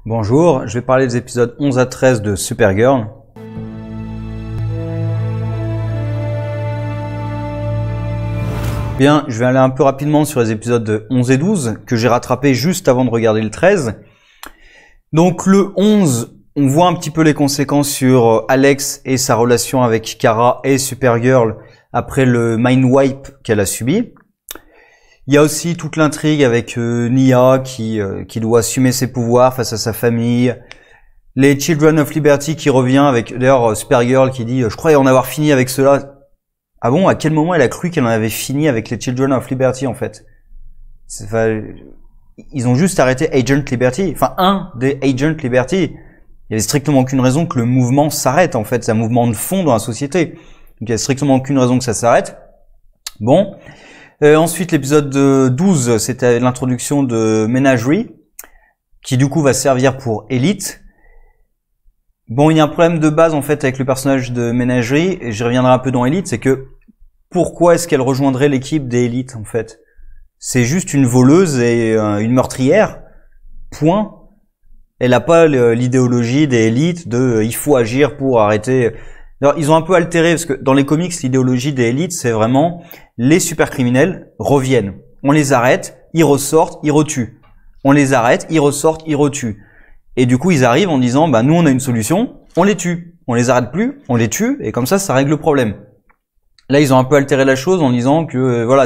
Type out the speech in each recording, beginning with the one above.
Bonjour, je vais parler des épisodes 11 à 13 de Supergirl. Bien, je vais aller un peu rapidement sur les épisodes 11 et 12 que j'ai rattrapés juste avant de regarder le 13. Donc le 11, on voit un petit peu les conséquences sur Alex et sa relation avec Kara et Supergirl après le mind wipe qu'elle a subi. Il y a aussi toute l'intrigue avec Nia qui doit assumer ses pouvoirs face à sa famille. Les Children of Liberty qui revient avec d'ailleurs Supergirl qui dit « Je croyais en avoir fini avec cela ». Ah bon, à quel moment elle a cru qu'elle en avait fini avec les Children of Liberty en fait? Ils ont juste arrêté Agent Liberty, enfin un des Agent Liberty. Il y avait strictement aucune raison que le mouvement s'arrête en fait, c'est un mouvement de fond dans la société. Donc il y a strictement aucune raison que ça s'arrête. Bon. Ensuite, l'épisode 12, c'était l'introduction de Menagerie, qui du coup va servir pour Elite. Bon, il y a un problème de base en fait avec le personnage de Menagerie, et j'y reviendrai un peu dans Elite, c'est que pourquoi est-ce qu'elle rejoindrait l'équipe des Élites en fait? C'est juste une voleuse et une meurtrière, point. Elle n'a pas l'idéologie des Élites de il faut agir pour arrêter. Alors, ils ont un peu altéré, parce que dans les comics, l'idéologie des Élites, c'est vraiment les super criminels reviennent. On les arrête, ils ressortent, ils retuent. On les arrête, ils ressortent, ils retuent. Et du coup, ils arrivent en disant, bah, nous, on a une solution, on les tue. On les arrête plus, on les tue, et comme ça règle le problème. Là, ils ont un peu altéré la chose en disant que, voilà,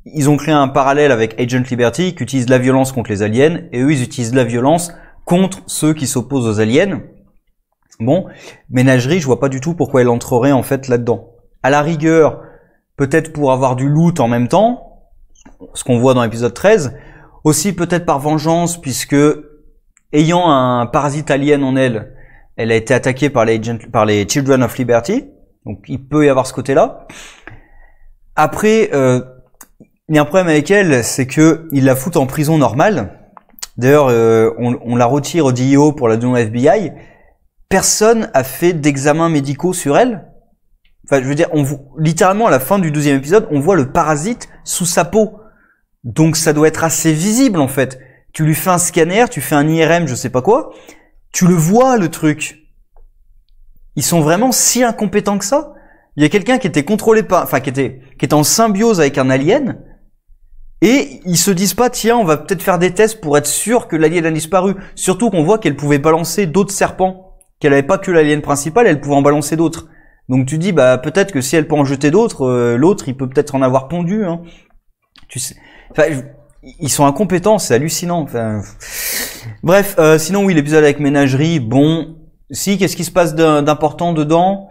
ils ont créé un parallèle avec Agent Liberty, qui utilise la violence contre les aliens, et eux, ils utilisent la violence contre ceux qui s'opposent aux aliens. Bon, Ménagerie, je vois pas du tout pourquoi elle entrerait en fait là-dedans. À la rigueur, peut-être pour avoir du loot en même temps, ce qu'on voit dans l'épisode 13, aussi peut-être par vengeance, puisque ayant un parasite alien en elle, elle a été attaquée par les Children of Liberty, donc il peut y avoir ce côté-là. Après, il y a un problème avec elle, c'est que ils la foutent en prison normale. D'ailleurs, on la retire au DIO pour la donner au FBI. Personne a fait d'examens médicaux sur elle. Enfin, je veux dire, littéralement à la fin du 12e épisode, on voit le parasite sous sa peau. Donc ça doit être assez visible en fait. Tu lui fais un scanner, tu fais un IRM, je sais pas quoi, tu le vois le truc. Ils sont vraiment si incompétents que ça. Il y a quelqu'un qui était contrôlé par, enfin qui était en symbiose avec un alien, et ils se disent pas tiens on va peut-être faire des tests pour être sûr que l'alien a disparu. Surtout qu'on voit qu'elle pouvait balancer d'autres serpents. Qu'elle avait pas que l'alien principal, elle pouvait en balancer d'autres. Donc tu dis bah peut-être que si elle peut en jeter d'autres, l'autre il peut peut-être en avoir pondu. Hein. Tu sais, enfin, ils sont incompétents, c'est hallucinant. Enfin, bref, sinon oui l'épisode avec Ménagerie, bon, si qu'est-ce qui se passe d'important dedans?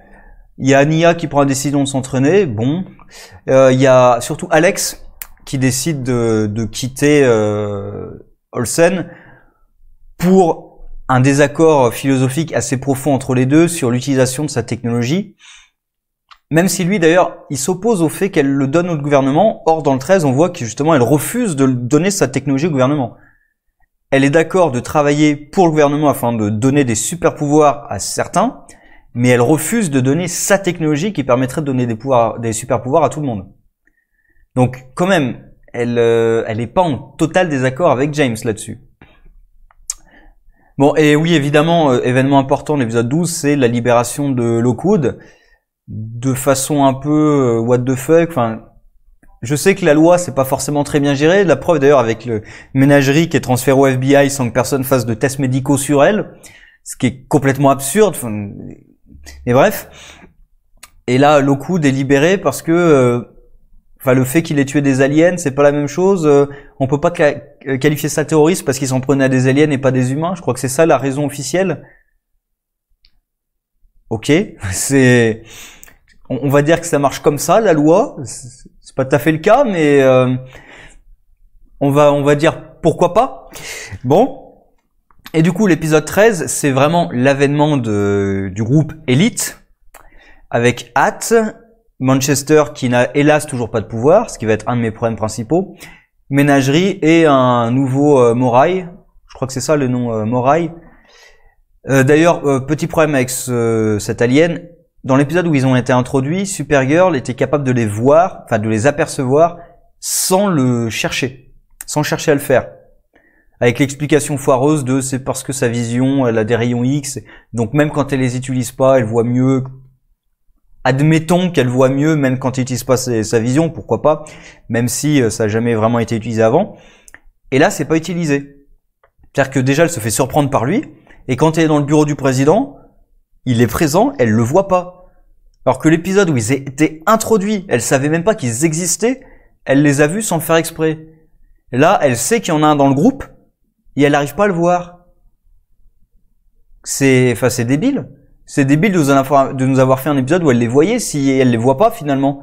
Il y a Nia qui prend la décision de s'entraîner, bon. Il y a surtout Alex qui décide de quitter Olsen pour un désaccord philosophique assez profond entre les deux sur l'utilisation de sa technologie. Même si lui, d'ailleurs, il s'oppose au fait qu'elle le donne au gouvernement. Or, dans le 13, on voit que justement, elle refuse de donner sa technologie au gouvernement. Elle est d'accord de travailler pour le gouvernement afin de donner des super pouvoirs à certains, mais elle refuse de donner sa technologie qui permettrait de donner des super pouvoirs à tout le monde. Donc, quand même, elle est pas en total désaccord avec James là-dessus. Bon, et oui, évidemment, événement important de l'épisode 12, c'est la libération de Lockwood, de façon un peu what the fuck, enfin, je sais que la loi, c'est pas forcément très bien géré, la preuve d'ailleurs avec le Ménagerie qui est transféré au FBI sans que personne fasse de tests médicaux sur elle, ce qui est complètement absurde, enfin, mais bref. Et là, Lockwood est libéré parce que, enfin, le fait qu'il ait tué des aliens, c'est pas la même chose. On peut pas qualifier ça terroriste parce qu'ils s'en prenaient à des aliens et pas des humains. Je crois que c'est ça la raison officielle. Ok, on va dire que ça marche comme ça, la loi. C'est pas tout à fait le cas, mais on va dire pourquoi pas. Bon. Et du coup, l'épisode 13, c'est vraiment l'avènement du groupe Elite avec Hat, Manchester qui n'a hélas toujours pas de pouvoir, ce qui va être un de mes problèmes principaux, Ménagerie et un nouveau Morai, je crois que c'est ça le nom Morai. D'ailleurs, petit problème avec cet alien, dans l'épisode où ils ont été introduits, Supergirl était capable de les voir, enfin de les apercevoir sans le chercher, sans chercher à le faire. avec l'explication foireuse de c'est parce que sa vision, elle a des rayons X, donc même quand elle les utilise pas, elle voit mieux. Admettons qu'elle voit mieux même quand elle utilise pas sa vision, pourquoi pas, même si ça a jamais vraiment été utilisé avant. Et là, c'est pas utilisé. C'est-à-dire que déjà, elle se fait surprendre par lui, et quand elle est dans le bureau du président, il est présent, elle le voit pas. Alors que l'épisode où ils étaient introduits, elle savait même pas qu'ils existaient, elle les a vus sans le faire exprès. Et là, elle sait qu'il y en a un dans le groupe, et elle n'arrive pas à le voir. C'est débile. C'est débile de nous avoir fait un épisode où elle les voyait, si elle les voit pas finalement.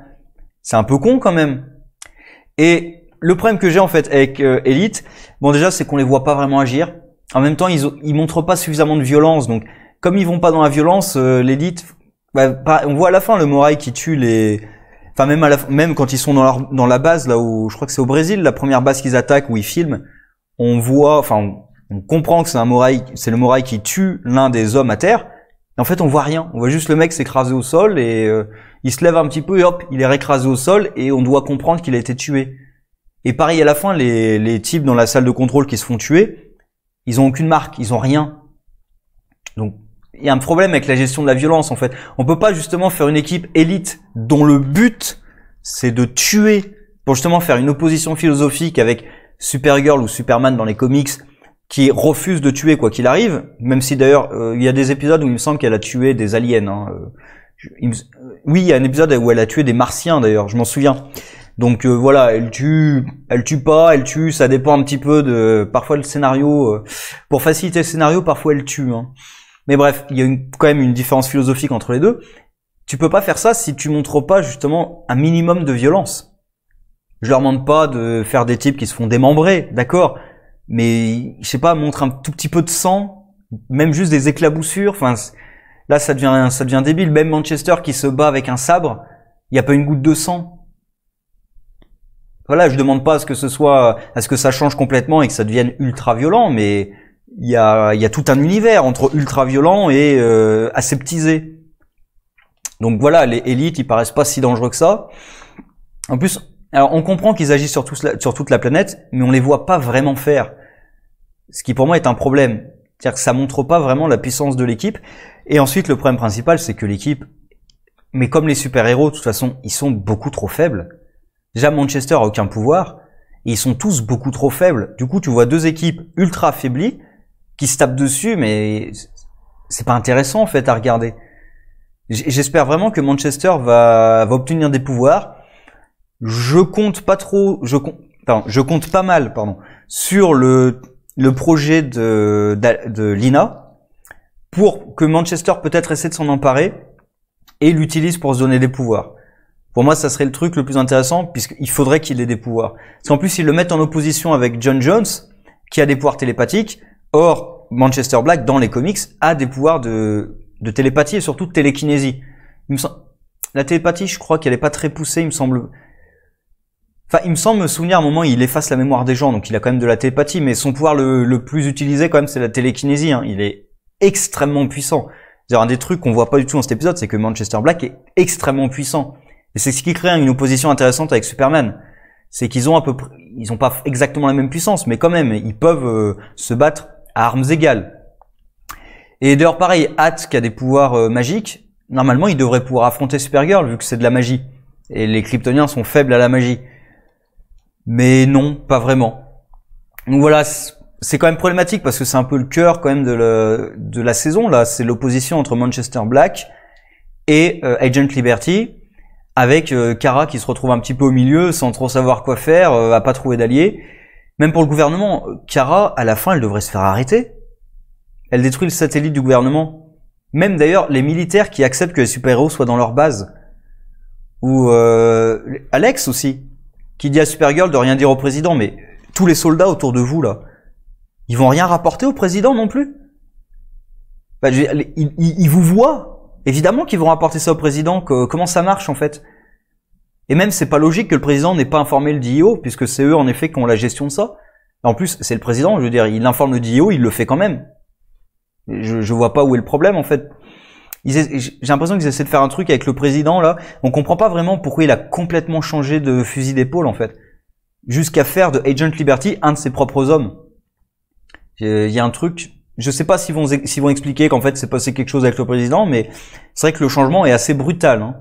C'est un peu con quand même. Et le problème que j'ai en fait avec Elite, bon déjà c'est qu'on les voit pas vraiment agir. En même temps, ils montrent pas suffisamment de violence, donc comme ils vont pas dans la violence, l'Elite, on voit à la fin le Morai qui tue les, enfin même quand ils sont dans la base là où je crois que c'est au Brésil, la première base qu'ils attaquent où ils filment, on voit, enfin on comprend que c'est le Morai qui tue l'un des hommes à terre. Et en fait, on voit rien. On voit juste le mec s'écraser au sol et il se lève un petit peu et hop, il est récrasé au sol et on doit comprendre qu'il a été tué. Et pareil à la fin, les types dans la salle de contrôle qui se font tuer, ils ont aucune marque, ils ont rien. Donc il y a un problème avec la gestion de la violence en fait. On peut pas justement faire une équipe élite dont le but c'est de tuer pour justement faire une opposition philosophique avec Supergirl ou Superman dans les comics qui refuse de tuer quoi qu'il arrive, même si d'ailleurs il y a des épisodes où il me semble qu'elle a tué des aliens. Hein. Oui, il y a un épisode où elle a tué des martiens d'ailleurs, je m'en souviens. Donc voilà, elle tue pas, elle tue, ça dépend un petit peu de parfois le scénario. Pour faciliter le scénario, parfois elle tue. Hein. Mais bref, il y a quand même une différence philosophique entre les deux. Tu peux pas faire ça si tu montres pas justement un minimum de violence. Je leur demande pas de faire des types qui se font démembrer, d'accord, mais je sais pas, montre un tout petit peu de sang, même juste des éclaboussures. Enfin, là ça devient débile. Même Manchester qui se bat avec un sabre, il y a pas une goutte de sang. Voilà, je demande pas à ce que ça change complètement et que ça devienne ultra violent, mais il y a tout un univers entre ultra violent et aseptisé. Donc voilà, les élites, ils paraissent pas si dangereux que ça. En plus, alors on comprend qu'ils agissent sur toute la planète, mais on les voit pas vraiment faire. Ce qui pour moi est un problème. C'est-à-dire que ça montre pas vraiment la puissance de l'équipe. Et ensuite, le problème principal, c'est que l'équipe, mais comme les super-héros, de toute façon, ils sont beaucoup trop faibles. Déjà, Manchester a aucun pouvoir, et ils sont tous beaucoup trop faibles. Du coup, tu vois deux équipes ultra affaiblies, qui se tapent dessus, mais c'est pas intéressant, en fait, à regarder. J'espère vraiment que Manchester va obtenir des pouvoirs. Je compte pas mal, sur le projet de Lina, pour que Manchester peut-être essaie de s'en emparer, et l'utilise pour se donner des pouvoirs. Pour moi, ça serait le truc le plus intéressant, puisqu'il faudrait qu'il ait des pouvoirs. Parce qu'en plus, ils le mettent en opposition avec John Jones, qui a des pouvoirs télépathiques. Or, Manchester Black, dans les comics, a des pouvoirs de télépathie et surtout de télékinésie. La télépathie, je crois qu'elle est pas très poussée, il me semble. Enfin, il me semble me souvenir à un moment, il efface la mémoire des gens, donc il a quand même de la télépathie, mais son pouvoir le plus utilisé quand même, c'est la télékinésie. Hein. Il est extrêmement puissant. C'est-à-dire, un des trucs qu'on voit pas du tout dans cet épisode, c'est que Manchester Black est extrêmement puissant. Et c'est ce qui crée une opposition intéressante avec Superman. C'est qu'ils ont ils ont pas exactement la même puissance, mais quand même, ils peuvent se battre à armes égales. Et d'ailleurs, pareil, Hat, qui a des pouvoirs magiques, normalement, il devrait pouvoir affronter Supergirl, vu que c'est de la magie. Et les Kryptoniens sont faibles à la magie. Mais non, pas vraiment. Donc voilà, c'est quand même problématique, parce que c'est un peu le cœur quand même de la saison, là. C'est l'opposition entre Manchester Black et Agent Liberty, avec Kara qui se retrouve un petit peu au milieu, sans trop savoir quoi faire, à pas trouver d'alliés. Même pour le gouvernement, Kara, à la fin, elle devrait se faire arrêter. Elle détruit le satellite du gouvernement. Même d'ailleurs, les militaires qui acceptent que les super-héros soient dans leur base. Ou Alex aussi, qui dit à Supergirl de rien dire au président, mais tous les soldats autour de vous, là, ils vont rien rapporter au président non plus. Bah, ils vous voient. Évidemment qu'ils vont rapporter ça au président, comment ça marche en fait. Et même c'est pas logique que le président n'ait pas informé le DIO, puisque c'est eux en effet qui ont la gestion de ça. En plus, c'est le président, je veux dire, il informe le DIO, il le fait quand même. Je vois pas où est le problème en fait. J'ai l'impression qu'ils essaient de faire un truc avec le président là. On comprend pas vraiment pourquoi il a complètement changé de fusil d'épaule en fait. Jusqu'à faire de Agent Liberty un de ses propres hommes. Il y a un truc, je sais pas s'ils vont expliquer qu'en fait c'est passé quelque chose avec le président, mais c'est vrai que le changement est assez brutal, hein,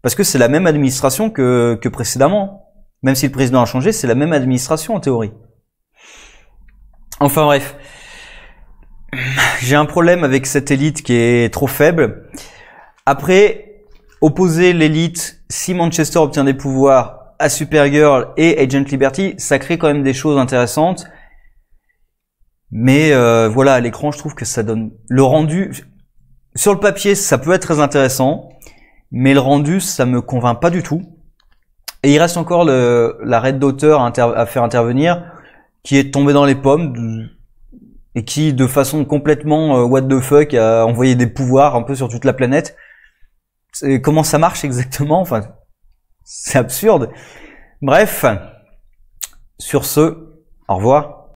parce que c'est la même administration que précédemment. Même si le président a changé, c'est la même administration en théorie. Enfin bref, j'ai un problème avec cette élite qui est trop faible. Après, opposer l'élite, si Manchester obtient des pouvoirs à Supergirl et Agent Liberty, ça crée quand même des choses intéressantes. Mais voilà, à l'écran, je trouve que ça donne le rendu. Sur le papier, ça peut être très intéressant, mais le rendu, ça me convainc pas du tout. Et il reste encore la Red d'auteur à faire intervenir, qui est tombée dans les pommes et qui, de façon complètement what the fuck, a envoyé des pouvoirs un peu sur toute la planète. Comment ça marche exactement? Enfin, c'est absurde. Bref, sur ce, au revoir.